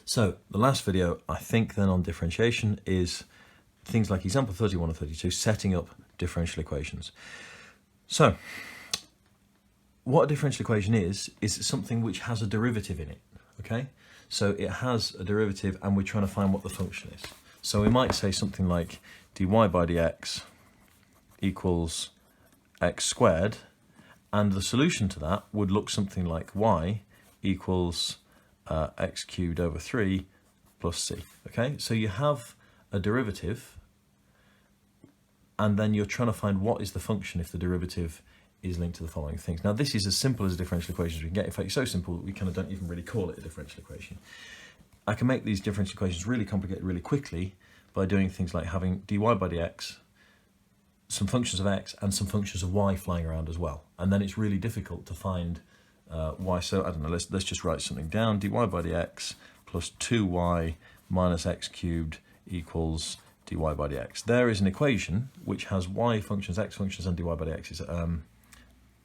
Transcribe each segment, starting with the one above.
So the last video, I think then on differentiation is things like example 31 and 32, setting up differential equations. So what a differential equation is something which has a derivative in it, okay? So it has a derivative and we're trying to find what the function is. So we might say something like dy by dx equals x squared, and the solution to that would look something like y equals x cubed over 3 plus c, okay? So you have a derivative and then you're trying to find what is the function if the derivative is linked to the following things. Now this is as simple as a differential equation as we can get. In fact, it's so simple that we kind of don't even really call it a differential equation. I can make these differential equations really complicated really quickly by doing things like having dy by dx, some functions of x and some functions of y flying around as well. And then it's really difficult to find y. So I don't know, let's just write something down. Dy by dx plus 2y minus x cubed equals dy by dx. There is an equation which has y functions, x functions and dy by dx is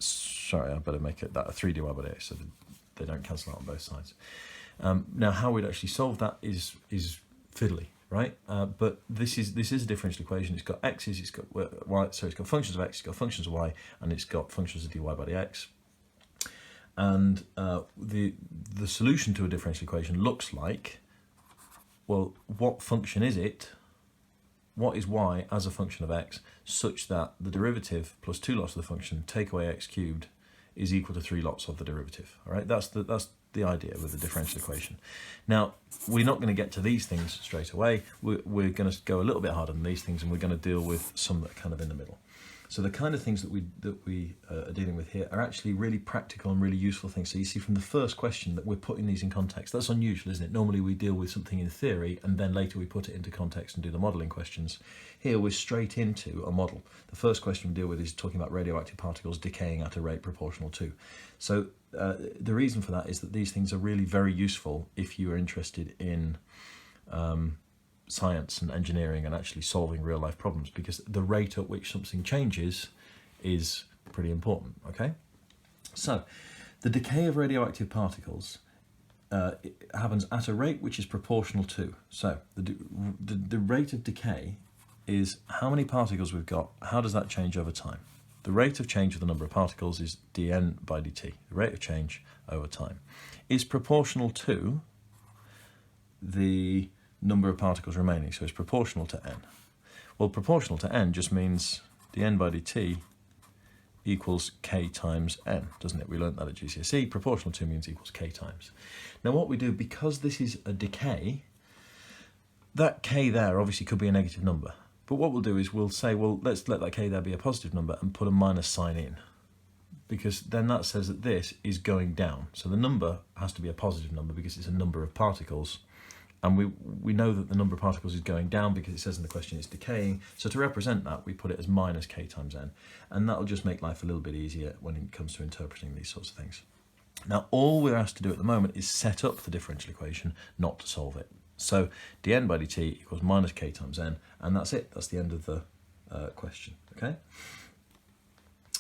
sorry, I better make it that a 3 dy by dx so that they don't cancel out on both sides. Now how we'd actually solve that is fiddly, right? But this is a differential equation. It's got x's, it's got y, so it's got functions of x, it's got functions of y, and it's got functions of dy by dx. And the solution to a differential equation looks like, well, what function is it? What is y as a function of x such that the derivative plus 2 lots of the function take away x cubed is equal to 3 lots of the derivative. All right, that's the idea with the differential equation. Now we're not going to get to these things straight away. We're going to go a little bit harder than these things, and we're going to deal with some that are kind of in the middle. So the kind of things that we are dealing with here are actually really practical and really useful things. So you see from the first question that we're putting these in context. That's unusual, isn't it? Normally we deal with something in theory and then later we put it into context and do the modelling questions. Here we're straight into a model. The first question we deal with is talking about radioactive particles decaying at a rate proportional to. So the reason for that is that these things are really very useful if you are interested in science and engineering and actually solving real life problems, because the rate at which something changes is pretty important, okay? So the decay of radioactive particles it happens at a rate which is proportional to. So the rate of decay is how many particles we've got, how does that change over time? The rate of change of the number of particles is dn by dt, the rate of change over time, is proportional to the number of particles remaining, so it's proportional to n. Well, proportional to n just means dn by dt equals k times n, doesn't it? We learnt that at GCSE. Proportional to means equals k times. Now what we do, because this is a decay, that k there obviously could be a negative number, but what we'll do is we'll say, well, let's let that k there be a positive number and put a minus sign in, because then that says that this is going down. So the number has to be a positive number because it's a number of particles. And we know that the number of particles is going down because it says in the question it's decaying. So to represent that, we put it as minus k times n. And that'll just make life a little bit easier when it comes to interpreting these sorts of things. Now, all we're asked to do at the moment is set up the differential equation, not to solve it. So dn by dt equals minus k times n, and that's it. That's the end of the question, okay?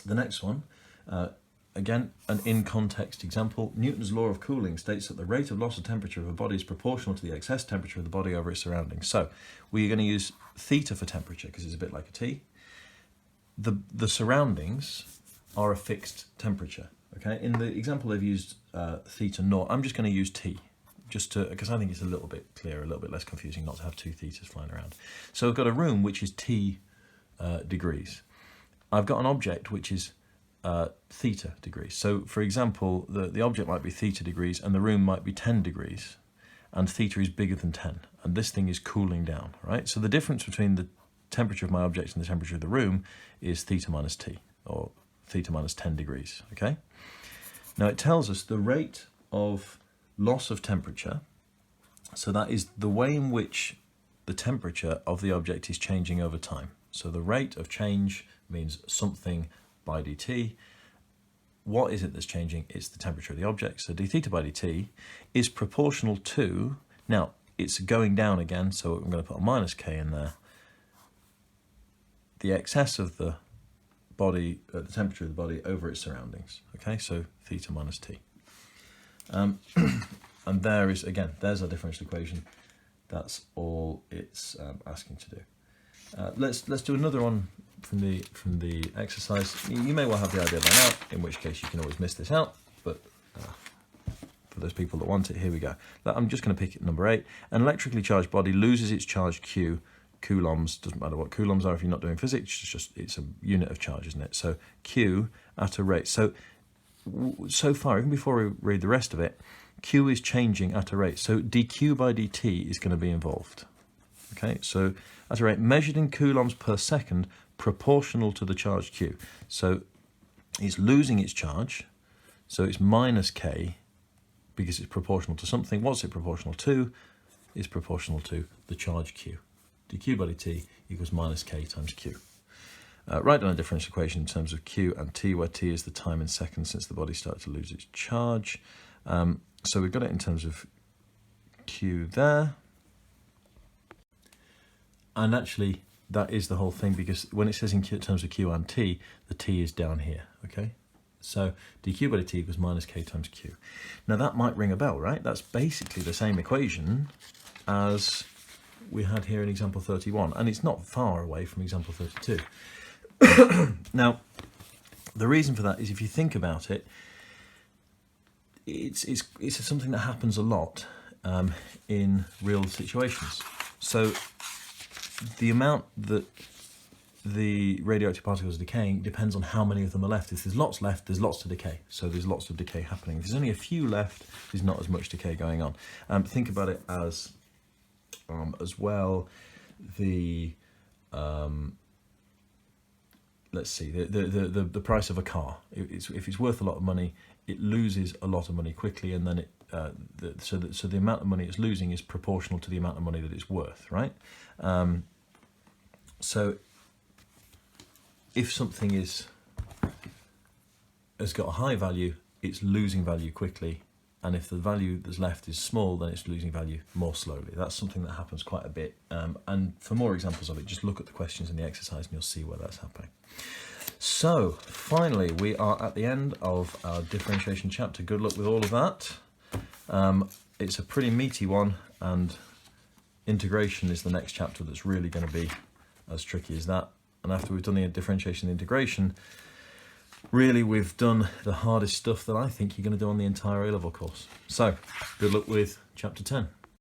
The next one, again, an in-context example. Newton's law of cooling states that the rate of loss of temperature of a body is proportional to the excess temperature of the body over its surroundings. So we're going to use theta for temperature because it's a bit like a T. The surroundings are a fixed temperature. Okay. In the example they've used theta naught. I'm just going to use T, just to, because I think it's a little bit clearer, a little bit less confusing not to have two thetas flying around. So I've got a room which is T degrees. I've got an object which is theta degrees. So for example, the object might be theta degrees and the room might be 10 degrees and theta is bigger than 10 and this thing is cooling down, right? So the difference between the temperature of my object and the temperature of the room is theta minus T, or theta minus 10 degrees, okay? Now it tells us the rate of loss of temperature, so that is the way in which the temperature of the object is changing over time. So the rate of change means something by dt. What is it that's changing? It's the temperature of the object. So d theta by dt is proportional to, now it's going down again, so I'm going to put a minus k in there, the excess of the body, the temperature of the body over its surroundings. Okay, so theta minus t. And there is, again, there's our differential equation. That's all it's asking to do. Let's do another one from the exercise. You may well have the idea by now, in which case you can always miss this out, but for those people that want it, here we go. I'm just going to pick number 8. An electrically charged body loses its charge Q, coulombs, doesn't matter what coulombs are if you're not doing physics, it's a unit of charge, isn't it? So Q at a rate. So far, even before we read the rest of it, Q is changing at a rate. So dq by dt is going to be involved. Okay, so at a rate measured in coulombs per second proportional to the charge Q. So it's losing its charge, so it's minus K because it's proportional to something. What's it proportional to? It's proportional to the charge Q. dq by dt equals minus K times Q. Write down a differential equation in terms of Q and T, where T is the time in seconds since the body started to lose its charge. So we've got it in terms of Q there. And actually, that is the whole thing, because when it says in terms of Q and T, the T is down here, okay? So dq by dt equals minus K times Q. Now that might ring a bell, right? That's basically the same equation as we had here in example 31, and it's not far away from example 32. Now, the reason for that is, if you think about it, it's something that happens a lot in real situations. So the amount that the radioactive particles are decaying depends on how many of them are left. If there's lots left, there's lots to decay. So there's lots of decay happening. If there's only a few left, there's not as much decay going on. Think about it as well, the let's see, the price of a car. If it's worth a lot of money, it loses a lot of money quickly, and then so the amount of money it's losing is proportional to the amount of money that it's worth, right? So if something has got a high value, it's losing value quickly, and if the value that's left is small, then it's losing value more slowly. That's something that happens quite a bit, and for more examples of it, just look at the questions in the exercise and you'll see where that's happening. So finally, we are at the end of our differentiation chapter. Good luck with all of that. It's a pretty meaty one, and integration is the next chapter that's really going to be as tricky as that. And after we've done the differentiation and integration, really we've done the hardest stuff that I think you're going to do on the entire A-level course. So good luck with chapter 10.